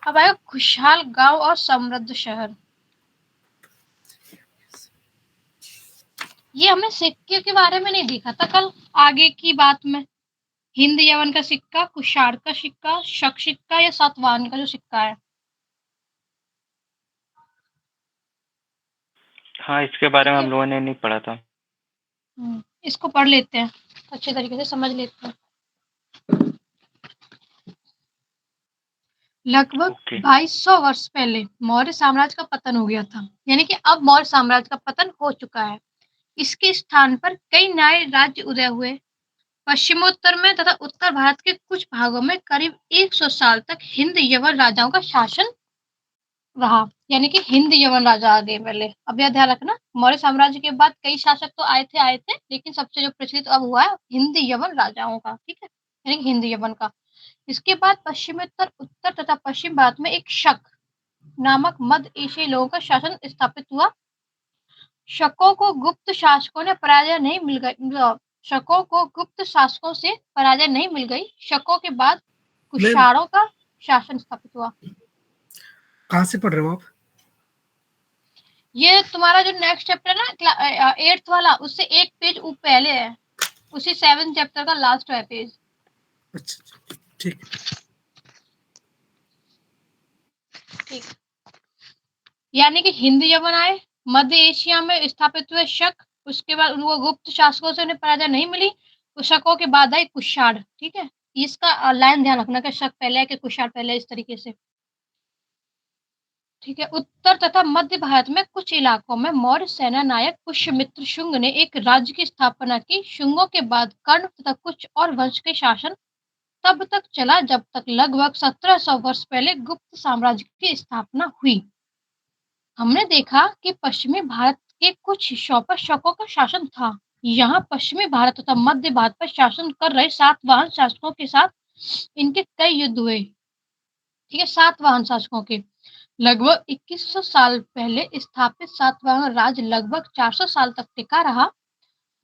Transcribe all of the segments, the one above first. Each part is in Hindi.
अब आएगा खुशहाल गांव और समृद्ध शहर। ये हमने सिक्के के बारे में नहीं देखा था कल, आगे की बात में। हिंद यवन का सिक्का, कुषाण का सिक्का, शक सिक्का या सातवाहन का जो सिक्का है। हाँ, इसके बारे ठीक में है, हम लोगों ने नहीं पढ़ा था। इसको पढ़ लेते हैं, अच्छे तरीके से समझ लेते हैं। लगभग ओके। 2200 वर्ष पहले मौर्य साम्राज्य का पतन हो गया था, यानी कि अब मौर्य साम्राज्य का पतन हो चुका है। इसके स्थान पर कई नए राज्य उदय हुए। पश्चिमोत्तर में तथा उत्तर भारत के कुछ भागों में करीब 100 साल तक हिंद यवन राजाओं का शासन रहा, यानी कि हिंद यवन राजा आ गए पहले। अब यह ध्यान रखना, मौर्य साम्राज्य के बाद कई शासक तो आए थे, लेकिन सबसे जो प्रचलित अब हुआ है हिंद यवन राजाओं का, ठीक है, यानी कि हिंद यवन का। इसके बाद पश्चिमोत्तर, उत्तर तथा पश्चिम भारत में एक शक नामक मध्य एशियाई लोगों का शासन स्थापित हुआ। शकों को गुप्त शासकों ने पराजय नहीं मिल गई, शकों को गुप्त शासकों से पराजय नहीं मिल गई। शकों के बाद मैम कुषाणों का शासन स्थापित हुआ। कहाँ से पढ़ रहे हो आप? ये तुम्हारा जो नेक्स्ट चैप्टर ना 8th वाला, उससे एक पेज पहले है, उसी 7th चैप्टर का लास्ट है पेज। अच्छा अच्छा, ठीक है। ठीक, यानी कि हिंद यवन आए, मध्य एशिया में स्थापित हुए शक, उसके बाद उनको गुप्त शासकों से उन्हें पराजय नहीं मिली। तो शकों के बाद आई कुषाण, ठीक है। इसका लाइन ध्यान रखना कि शक पहले है कि कुषाण पहले है, इस तरीके से। ठीक है, उत्तर तथा मध्य भारत में कुछ इलाकों में मौर्य सेना नायक पुष्यमित्र शुंग ने एक राज्य की स्थापना की। शुंगों के बाद कर्ण तथा कुछ और वंश के शासन तब तक चला जब तक लगभग 1700 वर्ष पहले गुप्त साम्राज्य की स्थापना हुई। हमने देखा कि पश्चिमी भारत के कुछ हिस्सों पर शकों का शासन था। यहाँ पश्चिमी भारत तथा मध्य भारत पर शासन कर रहे सातवाहन शासकों के साथ इनके कई युद्ध हुए। ठीक है, सातवाहन शासकों के लगभग 2100 साल पहले स्थापित सातवाहन राज्य लगभग 400 साल तक टिका रहा।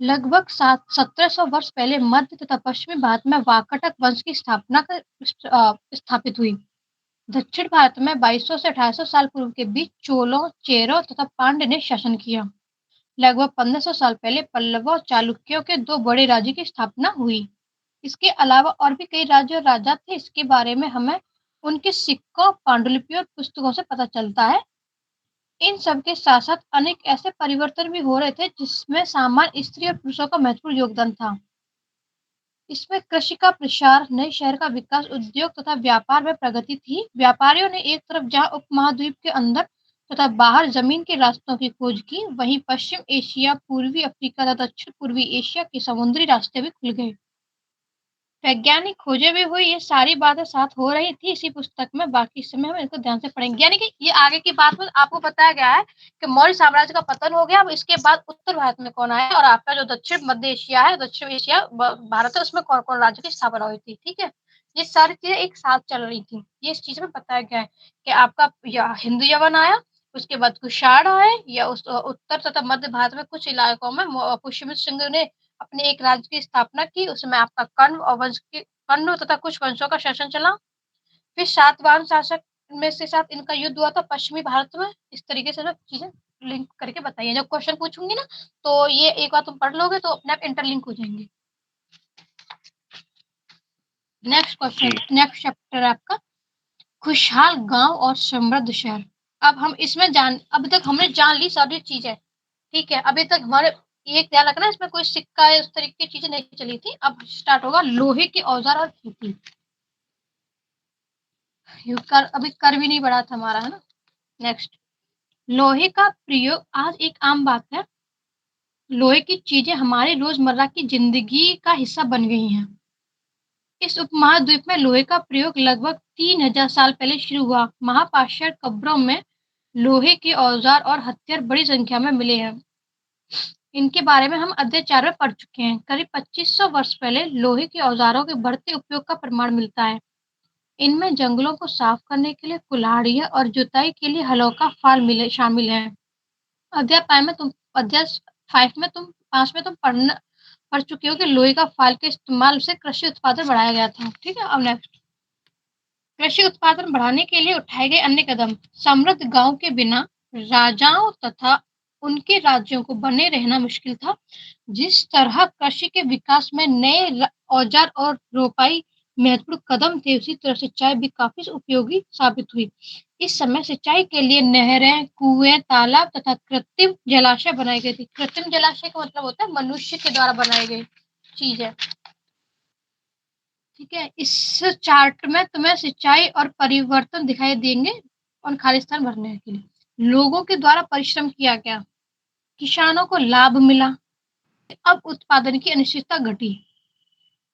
लगभग 1700 वर्ष पहले मध्य तथा पश्चिमी भारत में वाकाटक वंश की स्थापना स्थापित हुई। दक्षिण भारत में 2200 से 1800 साल पूर्व के बीच चोलों, चेरों तथा पांड्य ने शासन किया। लगभग 1500 साल पहले पल्लवों और चालुक्यों के दो बड़े राज्य की स्थापना हुई। इसके अलावा और भी कई राज्य और राजा थे, इसके बारे में हमें उनके सिक्कों, पांडुलिपियों और पुस्तकों से पता चलता है। इन सब के साथ साथ अनेक ऐसे परिवर्तन भी हो रहे थे जिसमें सामान्य स्त्री और पुरुषों का महत्वपूर्ण योगदान था। इसमें कृषि का प्रसार, नए शहर का विकास, उद्योग तथा व्यापार में प्रगति थी। व्यापारियों ने एक तरफ जहां उपमहाद्वीप के अंदर तथा बाहर जमीन के रास्तों की खोज की, वहीं पश्चिम एशिया, पूर्वी अफ्रीका तथा दक्षिण पूर्वी एशिया के समुद्री रास्ते भी खुल गए। वैज्ञानिक खोजें भी हुई, ये सारी बातें साथ हो रही थी इसी पुस्तक में। बाकी समय हम इसको ध्यान से पढ़ेंगे, यानी कि ये आगे की बात में आपको बताया गया है कि मौर्य साम्राज्य का पतन हो गया। अब इसके बाद उत्तर भारत में कौन आया, और आपका जो दक्षिण मध्य एशिया है, दक्षिण एशिया भारत है, उसमें कौन कौन राज्य की स्थापना हुई थी। ठीक है, ये सारी चीजें एक साथ चल रही थी, ये इस चीज में बताया गया है कि आपका हिंदू यवन आया, उसके बाद कुषाण आए, या उस उत्तर तथा मध्य भारत में कुछ इलाकों में पुष्यमित्र शुंग ने अपने एक राज्य की स्थापना की, उसमें आपका कर्ण और वंश की कर्ण तथा कुछ वंशों का शासन चला। फिर सातवाहन शासक में से साथ इनका युद्ध हुआ था पश्चिमी भारत में। इस तरीके से ना चीजें लिंक करके बताइए, जब क्वेश्चन पूछूंगी ना तो ये एक बार तुम पढ़ लोगे तो अपने आप इंटरलिंक हो जाएंगे। नेक्स्ट क्वेश्चन, जी। नेक्स्ट चैप्टर है आपका खुशहाल गांव और समृद्ध शहर। अब हम इसमें अभी तक हमने जान ली सारी चीजें, ठीक है। अभी तक हमारे ये ख्याल रखना, इसमें कोई सिक्का या उस तरीके की चीजें नहीं चली थी। अब स्टार्ट होगा लोहे के औजार और खेती। अभी कर भी नहीं बढ़ा था हमारा, है ना। नेक्स्ट, लोहे का प्रयोग आज एक आम बात है। लोहे की चीजें हमारी रोजमर्रा की जिंदगी का हिस्सा बन गई हैं। इस उपमहाद्वीप में लोहे का प्रयोग लगभग 3000 साल पहले शुरू हुआ। महापाषाण कब्रों में लोहे के औजार और हथियार बड़ी संख्या में मिले हैं। इनके बारे में हम अध्याय 4 में पढ़ चुके हैं। करीब 2500 वर्ष पहले लोहे के औजारों के बढ़ते उपयोग का प्रमाण मिलता है। इनमें जंगलों को साफ करने के लिए कुल्हाड़ियां और जुताई के लिए हलों का फाल शामिल है। अध्याय 5 में तुम अध्याय 5 में तुम पढ़ चुके हो कि लोहे का फाल के इस्तेमाल से कृषि उत्पादन बढ़ाया गया था। ठीक है, अब नेक्स्ट, कृषि उत्पादन बढ़ाने के लिए उठाए गए अन्य कदम। समृद्ध गांव के बिना राजाओं तथा उनके राज्यों को बने रहना मुश्किल था। जिस तरह कृषि के विकास में नए औजार और रोपाई महत्वपूर्ण कदम थे, उसी तरह सिंचाई भी काफी उपयोगी साबित हुई। इस समय सिंचाई के लिए नहरें, कुएं, तालाब तथा कृत्रिम जलाशय बनाए गए थे। कृत्रिम जलाशय का मतलब होता है मनुष्य के द्वारा बनाए गए चीज है। ठीक है, इस चार्ट में तुम्हें सिंचाई और परिवर्तन दिखाई देंगे और खालिस्तान भरने के लिए लोगों के द्वारा परिश्रम किया गया, किसानों को लाभ मिला। अब उत्पादन की अनिश्चितता घटी।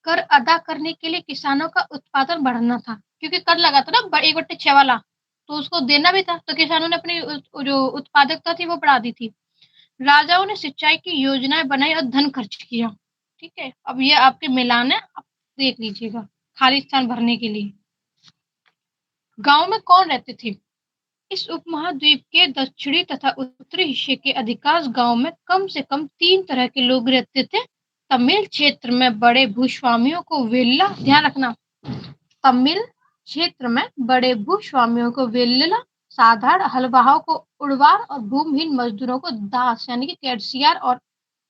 कर अदा करने के लिए किसानों का उत्पादन बढ़ाना था, क्योंकि कर लगा था ना 1/6 वाला, तो उसको देना भी था, तो किसानों ने अपनी जो उत्पादकता थी वो बढ़ा दी थी। राजाओं ने सिंचाई की योजनाएं बनाई और धन खर्च किया। ठीक है, अब ये आपके मिलान है, आप देख लीजिएगा खाली स्थान भरने के लिए। गांव में कौन रहते थे? इस उपमहाद्वीप के दक्षिणी तथा उत्तरी हिस्से के अधिकांश गांव में कम से कम 3 तरह के लोग रहते थे। तमिल क्षेत्र में बड़े भूस्वामियों को वेल्ला, ध्यान रखना, तमिल क्षेत्र में बड़े भूस्वामियों को वेल्ला, साधारण हलवाहों को उड़वार और भूमिहीन मजदूरों को दास यानी कि कैटसियार और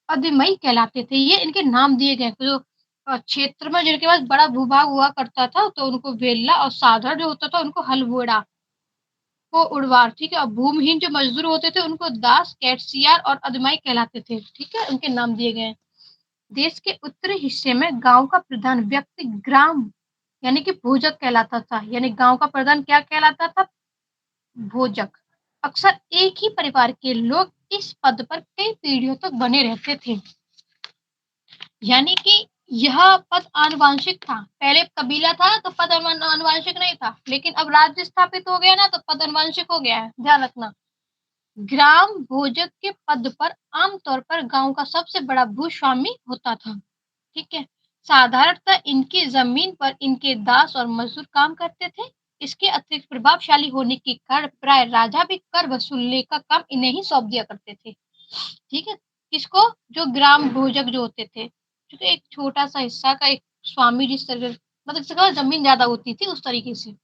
अधिमई कहलाते थे। ये इनके नाम दिए गए जो क्षेत्र में जिनके पास बड़ा भूभाग हुआ करता था, तो उनको वेल्ला, और साधारण जो होता था उनको हलवोड़ा को उड़वार। ठीक है, और भूमिहीन जो मजदूर होते थे उनको दास, कैटसियार और अदमाई कहलाते थे। ठीक है, उनके नाम दिए गए हैं। देश के उत्तरी हिस्से में गांव का प्रधान व्यक्ति ग्राम यानी कि भोजक कहलाता था। यानी गांव का प्रधान क्या कहलाता था? भोजक। अक्सर एक ही परिवार के लोग इस पद पर कई पीढ़ियों तक बने रहते थे। यानी कि यह पद आनुवांशिक था। पहले कबीला था तो पद आनुवांशिक नहीं था, लेकिन अब राज्य स्थापित हो गया ना, तो पद आनुवांशिक हो गया है, ध्यान रखना। ग्राम भोजक के पद पर आमतौर पर गांव का सबसे बड़ा भूस्वामी होता था। ठीक है, साधारणतः इनकी जमीन पर इनके दास और मजदूर काम करते थे। इसके अतिरिक्त प्रभावशाली होने के कारण प्राय राजा भी कर वसूलने का काम इन्हें ही सौंप दिया करते थे। ठीक है, किसको? जो ग्राम भोजक जो होते थे, क्योंकि एक छोटा सा हिस्सा का एक स्वामी, जिस तरह मतलब जिसके पास जमीन ज्यादा होती थी उस तरीके से।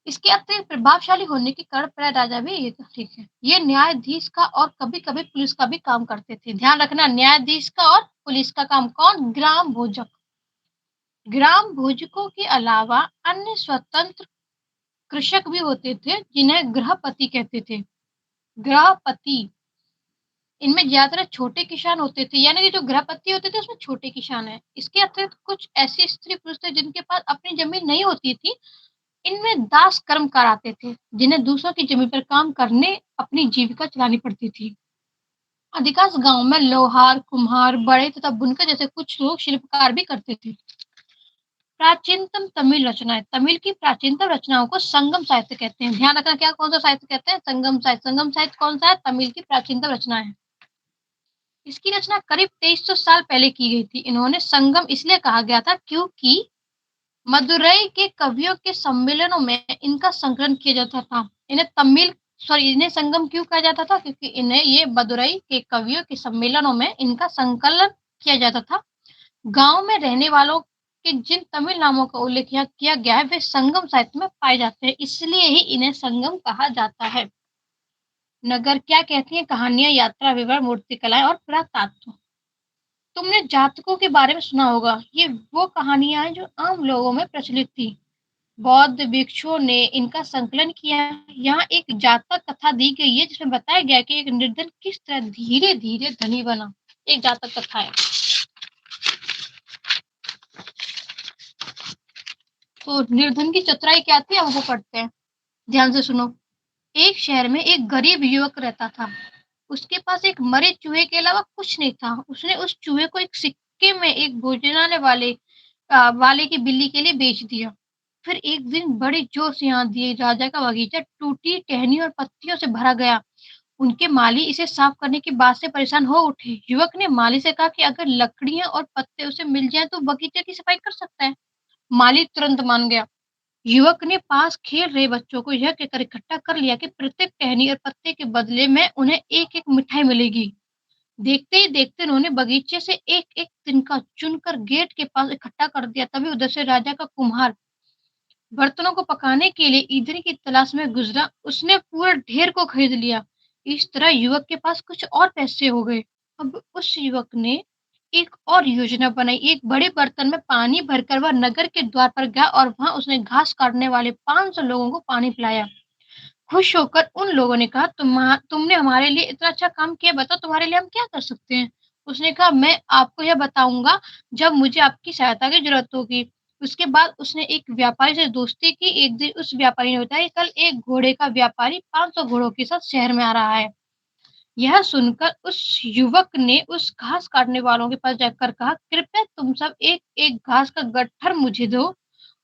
इसके अतिरिक्त प्रभावशाली होने के कारण प्राय राजा भी ये, ठीक है, ये न्यायाधीश का और कभी कभी पुलिस का भी काम करते थे। ध्यान रखना, न्यायाधीश का और पुलिस का काम कौन? ग्राम भोजक। ग्राम भोजकों के अलावा अन्य स्वतंत्र कृषक भी होते थे, जिन्हें गृहपति कहते थे। गृहपति, इनमें ज्यादातर छोटे किसान होते थे, यानी कि जो गृहपति होते थे उसमें छोटे किसान है। इसके अतिरिक्त कुछ ऐसे स्त्री पुरुष थे जिनके पास अपनी जमीन नहीं होती थी। इनमें दास कर्म कराते थे, जिन्हें दूसरों की जमीन पर काम करने अपनी जीविका चलानी पड़ती थी। अधिकांश गांव में लोहार, कुम्हार, बढ़ई तथा बुनकर जैसे कुछ लोग शिल्पकार भी करते थे। प्राचीनतम तमिल रचनाएं। तमिल की प्राचीनतम रचनाओं को संगम साहित्य कहते हैं। ध्यान रखना, क्या कौन सा साहित्य कहते हैं? संगम साहित्य। संगम साहित्य कौन सा है? तमिल की प्राचीनतम रचना है। इसकी रचना करीब 2300 साल पहले की गई थी। इन्होंने संगम इसलिए कहा गया था क्योंकि मदुरई के कवियों के सम्मेलनों में इनका संकलन किया जाता था। इन्हें संगम क्यों कहा जाता था? क्योंकि इन्हें ये मदुरई के कवियों के सम्मेलनों में इनका संकलन किया जाता था। गांव में रहने वालों के जिन तमिल नामों का उल्लेख यहाँ किया गया है वे संगम साहित्य में पाए जाते हैं, इसलिए ही इन्हें संगम कहा जाता है। नगर क्या कहती है? कहानियां, यात्रा विवरण, मूर्तिकलाएं और पुरातत्व। तुमने जातकों के बारे में सुना होगा। ये वो कहानियां हैं जो आम लोगों में प्रचलित थी। बौद्ध भिक्षुओं ने इनका संकलन किया। यहाँ एक जातक कथा दी गई है जिसमें बताया गया कि एक निर्धन किस तरह धीरे धीरे धनी बना। एक जातक कथा है। तो निर्धन की चतुराई क्या थी, अब वो पढ़ते हैं, ध्यान से सुनो। एक शहर में एक गरीब युवक रहता था। उसके पास एक मरे चूहे के अलावा कुछ नहीं था। उसने उस चूहे को एक सिक्के में एक भोजनालय वाले की बिल्ली के लिए बेच दिया। फिर एक दिन बड़े जोर से आंधी आई। राजा का बगीचा टूटी टहनियों और पत्तियों से भरा गया। उनके माली इसे साफ करने की बात से परेशान हो उठे। युवक ने माली से कहा कि अगर लकड़ियां और पत्ते उसे मिल जाएं तो बगीचे की सफाई कर सकता है। माली तुरंत मान गया। युवक ने पास खेल रहे बच्चों को यह कहकर इकट्ठा कर लिया कि प्रत्येक टहनी और पत्ते के बदले में उन्हें एक एक मिठाई मिलेगी। देखते ही देखते उन्होंने बगीचे से एक एक तिनका चुनकर गेट के पास इकट्ठा कर दिया। तभी उधर से राजा का कुम्हार बर्तनों को पकाने के लिए ईंधन की तलाश में गुज़रा, उसने पूरे ढेर को खरीद लिया। इस तरह युवक के पास कुछ और पैसे हो गए। अब उस युवक ने एक और योजना बनाई। एक बड़े बर्तन में पानी भरकर वह नगर के द्वार पर गया और वहाँ उसने घास काटने वाले 500 लोगों को पानी पिलाया। खुश होकर उन लोगों ने कहा, तुमने हमारे लिए इतना अच्छा काम किया, बताओ तुम्हारे लिए हम क्या कर सकते हैं? उसने कहा, मैं आपको यह बताऊँगा जब मुझे आपकी सहायता की ज़रूरत होगी। उसके बाद उसने एक व्यापारी से दोस्ती की। एक दिन उस व्यापारी ने बताया, कल एक घोड़े का व्यापारी 500 घोड़ों के साथ शहर में आ रहा है। यह सुनकर उस युवक ने उस घास काटने वालों के पास जाकर कहा, कृपया तुम सब एक-एक घास का गट्ठर मुझे दो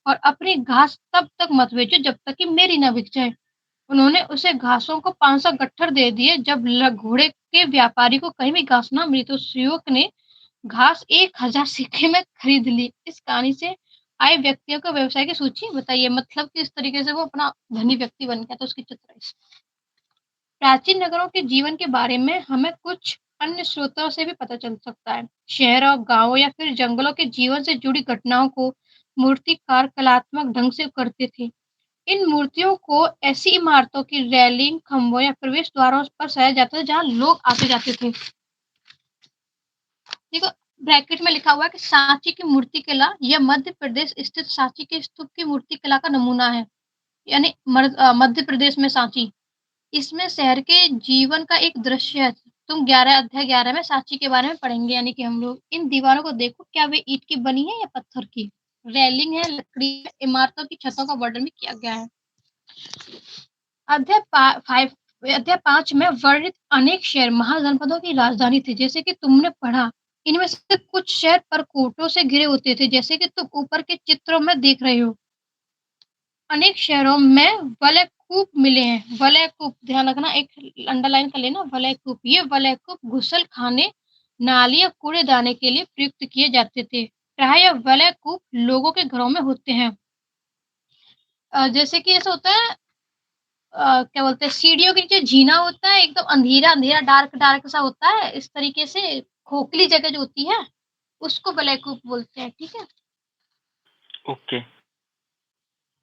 और अपनी घास तब तक मत बेचो जब तक कि मेरी ना बिक जाए। उन्होंने उसे घासों को 500 गट्ठर दे दिए। जब घोड़े के व्यापारी को कहीं भी घास ना मिली तो उस युवक ने घास 1000 सिक्के में खरीद ली। इस कहानी से आए व्यक्तियों को व्यवसाय की सूची बताइए, मतलब किस तरीके से वो अपना धनी व्यक्ति बन गया, तो उसकी चित्र है। प्राचीन नगरों के जीवन के बारे में हमें कुछ अन्य स्रोतों से भी पता चल सकता है। शहरों, गांवों या फिर जंगलों के जीवन से जुड़ी घटनाओं को मूर्तिकार कलात्मक ढंग से करते थे। इन मूर्तियों को ऐसी इमारतों की रेलिंग, खंभों या प्रवेश द्वारों पर सजाया जाता था जहाँ लोग आते-जाते थे। देखो, ब्रैकेट में लिखा हुआ है कि सांची की मूर्ति कला, यह मध्य प्रदेश स्थित सांची के स्तूप की मूर्ति कला का नमूना है। यानी मध्य प्रदेश में सांची। इसमें शहर के जीवन का एक दृश्य है। तुम 11 अध्याय 11 में सांची के बारे में पढ़ेंगे, यानी कि हम लोग इन दीवारों को देखो, क्या वे ईंट की बनी है या पत्थर की? रेलिंग है, लकड़ी है, इमारतों की छतों का वर्णन भी किया गया है। अध्याय 5 में वर्णित अनेक शहर महाजनपदों की राजधानी थी, जैसे कि तुमने पढ़ा। इनमें से कुछ शहर परकोटों से घिरे होते थे, जैसे कि तुम ऊपर के चित्रों में देख रहे हो। अनेक शहरों में वलयकूप मिले हैं। वलयकूप ध्यान रखना, एक अंडरलाइन कर लेना, वलयकूप। ये वलयकूप घुसल-खाने, नाली या कूड़ेदाने के लिए प्रयुक्त किए जाते थे। प्रायः वलयकूप लोगों के घरों में होते हैं। जैसे कि ऐसा होता है, क्या बोलते हैं, सीढ़ियों के नीचे जीना होता है, एकदम अंधेरा-अंधेरा, डार्क-डार्क सा होता है, इस तरीके से खोखली जगह जो होती है, उसको वलयकूप बोलते हैं, ठीक है? ओके।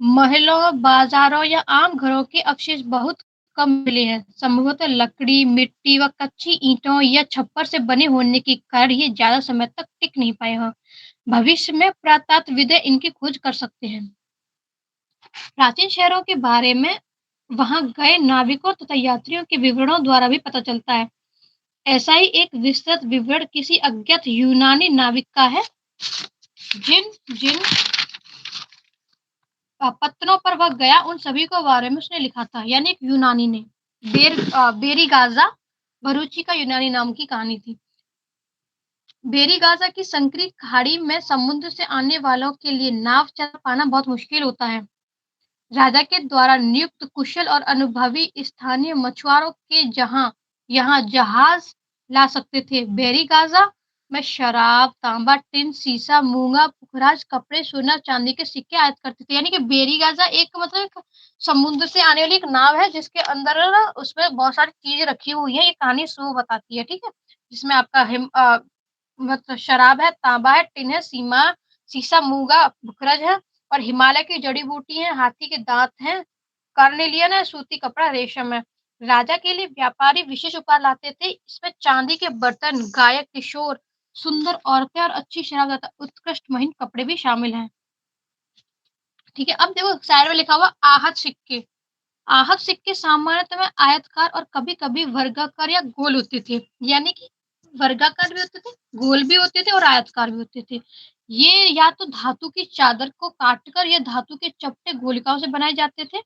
महलों, बाज़ारों या आम घरों के अवशेष बहुत कम मिले हैं। संभवतः लकड़ी, मिट्टी व कच्ची ईंटों या छप्पर से बने होने के कारण ये ज़्यादा समय तक टिक नहीं पाए हैं। भविष्य में पुरातत्वविद इनकी खोज कर सकते हैं। प्राचीन शहरों के बारे में वहाँ गए नाविकों तथा यात्रियों के विवरणों द्वारा भी पता चलता है। ऐसा ही एक विस्तृत विवरण किसी अज्ञात यूनानी नाविक का है, जिन जिन पत्तनों पर वह गया उन सभी के बारे में उसने लिखा था, यानी एक यूनानी ने। बेरीगाज़ा भरूची का यूनानी नाम की कहानी थी। बेरीगाज़ा की संकरी खाड़ी में समुद्र से आने वालों के लिए नाव चला पाना बहुत मुश्किल होता है। राजा के द्वारा नियुक्त कुशल और अनुभवी स्थानीय मछुआरों के यहाँ जहाज ला सकते थे। बेरीगाज़ा में शराब, तांबा, टिन, सीसा, मूंगा, पुखराज, कपड़े, सोना, चांदी के सिक्के आयात करते थे। यानी कि बेरीगाज़ा एक मतलब एक समुद्र से आने वाली एक नाव है, जिसके अंदर ना उसमें बहुत सारी चीजें रखी हुई है। ये कहानी सो बताती है, ठीक है? जिसमें आपका मतलब शराब है, तांबा है, टिन है, सीसा, मूंगा, पुखराज है और हिमालय की जड़ी-बूटी है, हाथी के दाँत हैं, कार्नेलियन है, सूती कपड़ा, रेशम है। राजा के लिए व्यापारी विशेष उपहार लाते थे। इसमें चांदी के बर्तन, गायक, किशोर, सुंदर औरतें और अच्छी शराब तथा उत्कृष्ट महीन कपड़े भी शामिल हैं। ठीक है, अब देखो साइड में लिखा हुआ आहत सिक्के। आहत सिक्के सामान्यतः में आयतकार और कभी-कभी वर्गाकार या गोल होते थे। यानी कि वर्गाकार भी होते थे, गोल भी होते थे और आयतकार भी होते थे। ये या तो धातु की चादर को काटकर या धातु के चपटे गोलिकाओं से बनाए जाते थे।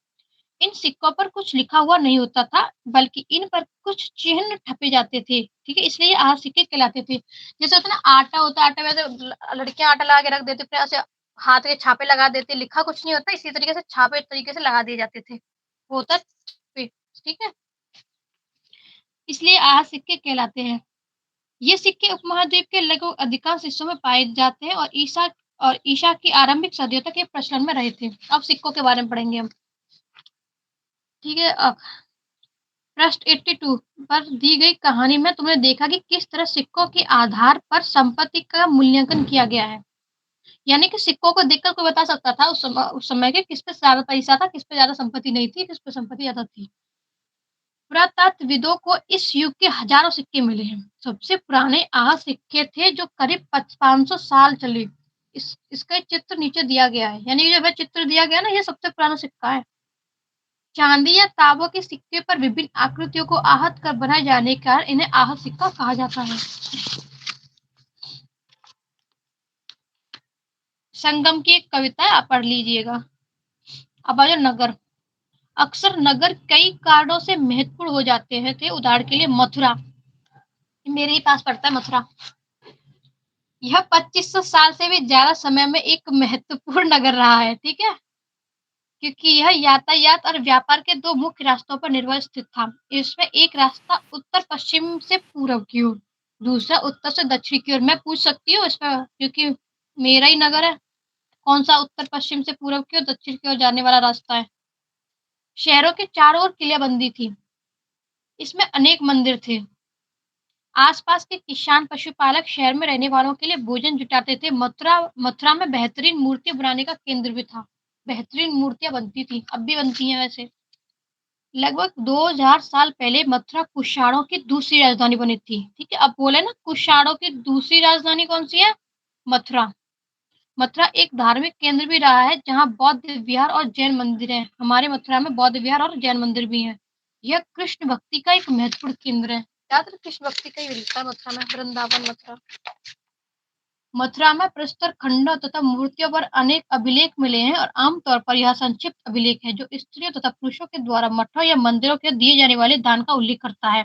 इन सिक्कों पर कुछ लिखा हुआ नहीं होता था, बल्कि इन पर कुछ चिन्ह ठपे जाते थे। ठीक है, इसलिए ये आहत सिक्के कहलाते थे। जैसे होता है ना, आटा होता है, आटे में ऐसे लड़कियां आटा लगा के रख देते, फिर ऐसे हाथ के छापे लगा देते, लिखा कुछ नहीं होता, इसी तरीके से छापे एक तरीके से लगा दिए जाते थे। वो होता है पे, ठीक है? इसलिए आहत सिक्के कहलाते हैं। ये सिक्के उपमहाद्वीप के लगभग अधिकांश हिस्सों में पाए जाते हैं और ईसा की आरंभिक सदियों तक ये प्रचलन में रहे थे। अब सिक्कों के बारे में पढ़ेंगे हम। ठीक है, पृष्ठ 82 पर दी गई कहानी में तुमने देखा कि किस तरह सिक्कों के आधार पर संपत्ति का मूल्यांकन किया गया है। यानी कि सिक्कों को देखकर कोई बता सकता था उस समय के किस पे ज़्यादा पैसा था, किस पे ज़्यादा संपत्ति नहीं थी, किस पे संपत्ति ज़्यादा थी। पुरातत्वविदों को इस युग के हज़ारों सिक्के मिले हैं। सबसे पुराने आहत सिक्के थे जो करीब 500 साल चले। इसका एक चित्र नीचे दिया गया है, यानी ये जो चित्र दिया गया है ना, ये सबसे पुराना सिक्का है। चांदी या तांबा के सिक्के पर विभिन्न आकृतियों को आहत कर बनाए जाने के कारण इन्हें आहत सिक्का कहा जाता है। संगम की एक कविता है, आप पढ़ लीजिएगा। अब आ जाओ नगर। अक्सर नगर कई कारणों से महत्वपूर्ण हो जाते हैं थे। उदाहरण के लिए मथुरा, मेरे ही पास पड़ता है मथुरा। यह 2500 साल से भी ज्यादा समय में एक महत्वपूर्ण नगर रहा है, ठीक है, क्योंकि यह यातायात और व्यापार के दो मुख्य रास्तों पर निर्भर स्थित था। इसमें एक रास्ता उत्तर पश्चिम से पूर्व की ओर, दूसरा उत्तर से दक्षिण की ओर। मैं पूछ सकती हूँ इसमें, क्योंकि मेरा ही नगर है, कौन सा उत्तर पश्चिम से पूर्व की ओर दक्षिण की ओर जाने वाला रास्ता है? शहरों के चारों ओर किलेबंदी थी। इसमें अनेक मंदिर थे। आसपास के किसान पशुपालक शहर में रहने वालों के लिए भोजन जुटाते थे। मथुरा में बेहतरीन मूर्ति बनाने का केंद्र भी था। बेहतरीन मूर्तियां बनती थी, अब भी बनती हैं वैसे। लगभग 2000 साल पहले मथुरा कुषाणों की दूसरी राजधानी बनी थी, ठीक है। अब बोले ना, कुषाणों की दूसरी राजधानी कौन सी है? मथुरा। मथुरा एक धार्मिक केंद्र भी रहा है, जहाँ बौद्ध विहार और जैन मंदिर हैं। हमारे मथुरा में बौद्ध विहार और जैन मंदिर भी हैं। यह कृष्ण भक्ति का एक महत्वपूर्ण केंद्र है। ज्यादातर कृष्ण भक्ति का ही मिलता है मथुरा में। वृंदावन मथुरा। मथुरा में प्रस्तर खंडों तथा मूर्तियों पर अनेक अभिलेख मिले हैं और आमतौर पर यह संक्षिप्त अभिलेख है जो स्त्रियों तथा पुरुषों के द्वारा मठों या मंदिरों के दिए जाने वाले दान का उल्लेख करता है।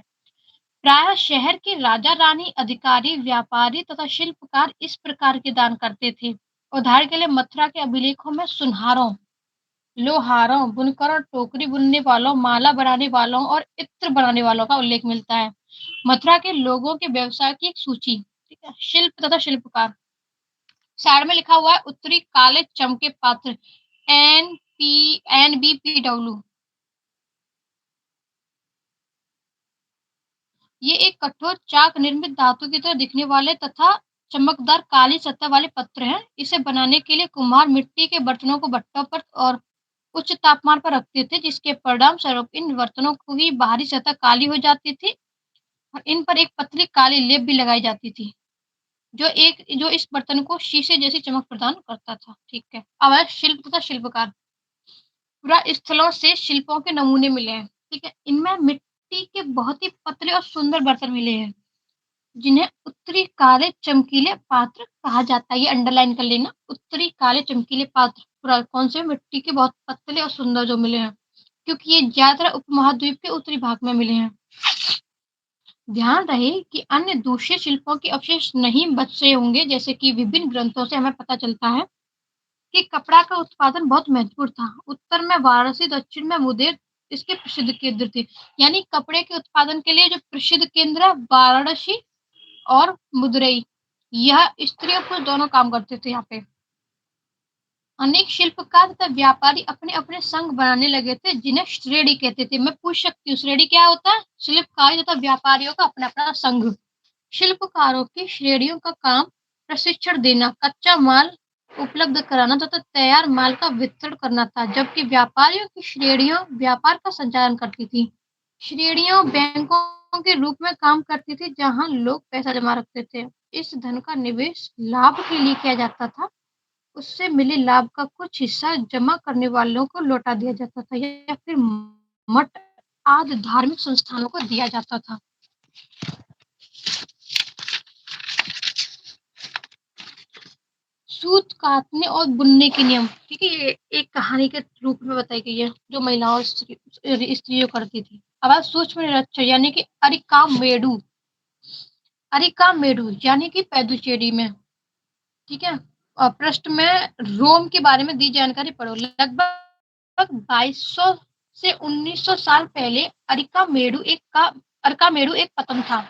प्रायः शहर के राजा रानी, अधिकारी, व्यापारी तथा शिल्पकार इस प्रकार के दान करते थे। उदाहरण के लिए मथुरा के अभिलेखों में सुनहारों, लोहारों, बुनकरों, टोकरी बुनने वालों, माला बनाने वालों और इत्र बनाने वालों का उल्लेख मिलता है। मथुरा के लोगों के व्यवसाय की एक सूची, ठीक है। शिल्प तथा शिल्पकार, साइड में लिखा हुआ है उत्तरी काले चमके पात्र, NBPW। ये एक कठोर चाक निर्मित धातु की तरह दिखने वाले तथा चमकदार काली सतह वाले पत्र हैं। इसे बनाने के लिए कुम्हार मिट्टी के बर्तनों को भट्टों पर और उच्च तापमान पर रखते थे, जिसके परिणाम स्वरूप इन बर्तनों की बाहरी सतह काली हो जाती थी और इन पर एक पतली काली लेप भी लगाई जाती थी, जो इस बर्तन को शीशे जैसी चमक प्रदान करता था, ठीक है। अब है शिल्प तथा शिल्पकार। पूरा स्थलों से शिल्पों के नमूने मिले हैं, ठीक है। इनमें मिट्टी के बहुत ही पतले और सुंदर बर्तन मिले हैं, जिन्हें उत्तरी काले चमकीले पात्र कहा जाता है। ये अंडरलाइन कर लेना, उत्तरी काले चमकीले पात्र। पूरा कौन से? मिट्टी के बहुत पतले और सुंदर जो मिले हैं, क्योंकि ये ज्यादातर उपमहाद्वीप के उत्तरी भाग में मिले हैं। ध्यान रहे कि अन्य दूसरे शिल्पों के अवशेष नहीं बचे होंगे, जैसे कि विभिन्न ग्रंथों से हमें पता चलता है कि कपड़ा का उत्पादन बहुत महत्वपूर्ण था। उत्तर में वाराणसी, दक्षिण में मुंगेर इसके प्रसिद्ध केंद्र थे। यानी कपड़े के उत्पादन के लिए जो प्रसिद्ध केंद्र है, वाराणसी और मदुरई, यह स्त्रियों पुरुष दोनों काम करते थे यहाँ पे। अनेक शिल्पकार तथा व्यापारी अपने अपने संघ बनाने लगे थे, जिन्हें श्रेणी कहते थे। मैं पूछ सकती हूँ, श्रेणी क्या होता है? शिल्पकारी तथा व्यापारियों का अपना अपना संघ। शिल्पकारों की श्रेणियों का काम प्रशिक्षण देना, कच्चा माल उपलब्ध कराना तथा तैयार माल का वितरण करना था, जबकि व्यापारियों की श्रेणियां व्यापार का संचालन करती थी। श्रेणियां बैंकों के रूप में काम करती थी, जहां लोग पैसा जमा रखते थे। इस धन का निवेश लाभ के लिए किया जाता था। उससे मिले लाभ का कुछ हिस्सा जमा करने वालों को लौटा दिया जाता था या फिर मठ आदि धार्मिक संस्थानों को दिया जाता था। सूत काटने और बुनने के नियम, ठीक है, ये एक कहानी के रूप में बताई गई है, जो महिलाओं स्त्रियों करती थी। अब आप सूक्ष्म निरक्षर यानी कि अरिका मेडू यानी कि पैदुचेरी में, ठीक है। और पृष्ठ में रोम के बारे में दी जानकारी पढ़ो। लगभग 2200 से 1900 साल पहले अरका मेडू एक पतन था।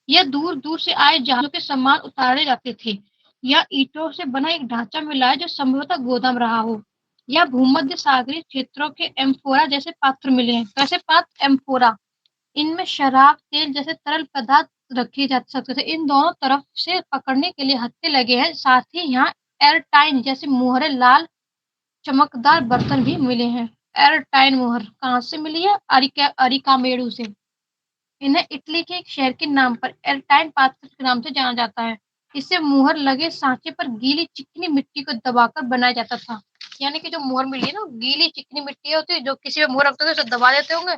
यह दूर दूर से आए जहाजों के सामान उतारे जाते थे। यह ईंटों से बना एक ढांचा मिला है, जो संभवतः गोदाम रहा हो। यह भूमध्य सागरीय क्षेत्रों के एम्फोरा जैसे पात्र मिले हैं। कैसे पात्र? एम्फोरा। इनमें शराब, तेल जैसे तरल पदार्थ रखे जा सकते थे। इन दोनों तरफ से पकड़ने के लिए हत्थे लगे हैं। साथ ही यहाँ एयरटाइन जैसे मुहरें लाल चमकदार बर्तन भी मिले हैं। एयरटाइन मुहर कहाँ से मिली है? अरिकामेडू से। इन्हें इटली के एक शहर के नाम पर एयरटाइन पात्र के नाम से जाना जाता है। इसे मुहर लगे सांचे पर गीली चिकनी मिट्टी को दबाकर बनाया जाता था। यानी कि जो मुहर मिली है ना, गीली चिकनी मिट्टी होती है, जो किसी पे मुहर रखते थे उसे दबा देते होंगे,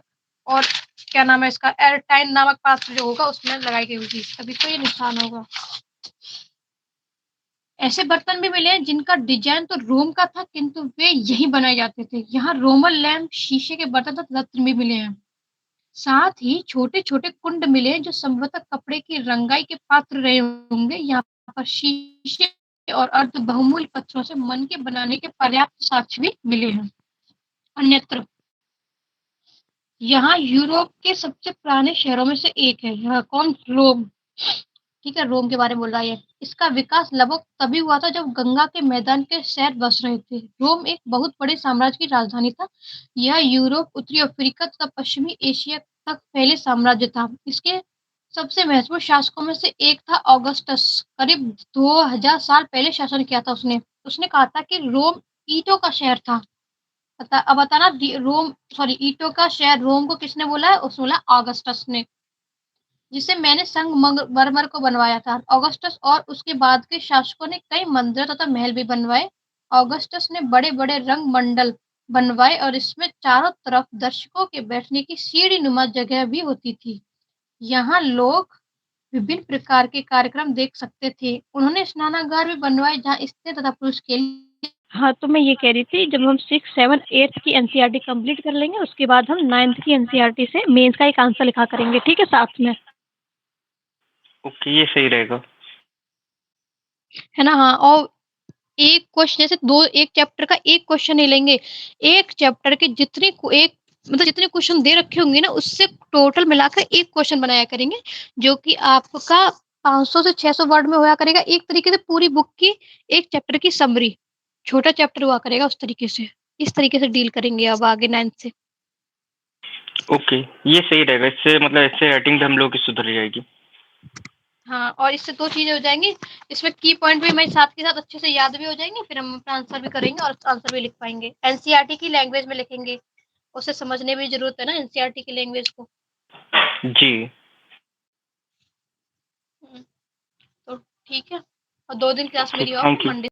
और क्या नाम है इसका, एयरटाइन नामक पात्र जो होगा उसमें लगाई गई होगी, तभी तो ये निशान होगा। ऐसे बर्तन भी मिले हैं जिनका डिजाइन तो रोम का था, किंतु वे यहीं बनाए जाते थे। यहाँ रोमन लैंप, शीशे के बर्तन तथा रत्न भी मिले हैं। साथ ही छोटे-छोटे कुंड मिले हैं जो संभवतः कपड़े की रंगाई के पात्र रहे होंगे। यहाँ पर शीशे और अर्ध बहुमूल्य पत्थरों से मनके बनाने के पर्याप्त साक्ष्य भी मिले हैं। अन्यत्र यहाँ यूरोप के सबसे पुराने शहरों में से एक है। यह कौन? रोम। ठीक है, रोम के बारे में बोल रहा है ये। इसका विकास लगभग तभी हुआ था जब गंगा के मैदान के शहर बस रहे थे। रोम एक बहुत बड़े साम्राज्य की राजधानी था। यह यूरोप, उत्तरी अफ्रीका तथा पश्चिमी एशिया तक फैले साम्राज्य था। इसके सबसे महत्वपूर्ण शासकों में से एक था ऑगस्टस। करीब 2000 साल पहले शासन किया था उसने। उसने कहा था कि रोम ईंटों का शहर था। अब बताना, ईंटों का शहर रोम को किसने बोला है? उसने बोला ऑगस्टस ने, जिसे मैंने संगमरमर को बनवाया था। ऑगस्टस और उसके बाद के शासकों ने कई मंदिर तथा महल भी बनवाए। ऑगस्टस ने बड़े-बड़े रंग मंडल बनवाए और इसमें चारों तरफ दर्शकों के बैठने की सीढ़ी नुमा जगह भी होती थी। यहाँ लोग विभिन्न प्रकार के कार्यक्रम देख सकते थे। उन्होंने स्नानागार भी बनवाए जहाँ स्त्री तथा पुरुष के लिए। हाँ, तो मैं ये कह रही थी, जब हम 6, 7, 8 की एनसीईआरटी कंप्लीट कर लेंगे उसके बाद हम 9th की एनसीईआरटी से मेंस का एक आंसर लिखा करेंगे, ठीक है, साथ में। ओके, ये सही रहेगा। है ना? हाँ, और एक क्वेश्चन जैसे 2 एक चैप्टर का एक क्वेश्चन नहीं लेंगे। एक चैप्टर के जितने को एक मतलब जितने क्वेश्चन दे रखे होंगे ना, उससे टोटल मिलाकर एक क्वेश्चन बनाया करेंगे, जो कि आपका 500 से 600 वर्ड में होया करेगा। एक तरीके से पूरी बुक की एक चैप्टर की समरी, छोटा चैप्टर हुआ करेगा उस तरीके से। इस तरीके से डील करेंगे अब आगे 9th से। ओके, ये सही रहेगा। इससे मतलब इससे राइटिंग भी हम लोग की सुधर जाएगी। हाँ, और इससे 2 चीज़ें हो जाएँगी, इसमें की पॉइंट भी हमें साथ के साथ अच्छे से याद भी हो जाएँगे, फिर हम अपना आंसर भी करेंगे और आंसर भी लिख पाएँगे। एनसीईआरटी की लैंग्वेज में लिखेंगे, उसे समझने में ज़रूरत है ना एनसीईआरटी की लैंग्वेज को। जी। हुँ, तो ठीक है, और 2 दिन क्लास ओके, मेरी ऑफ थैंक है, यू। मंडे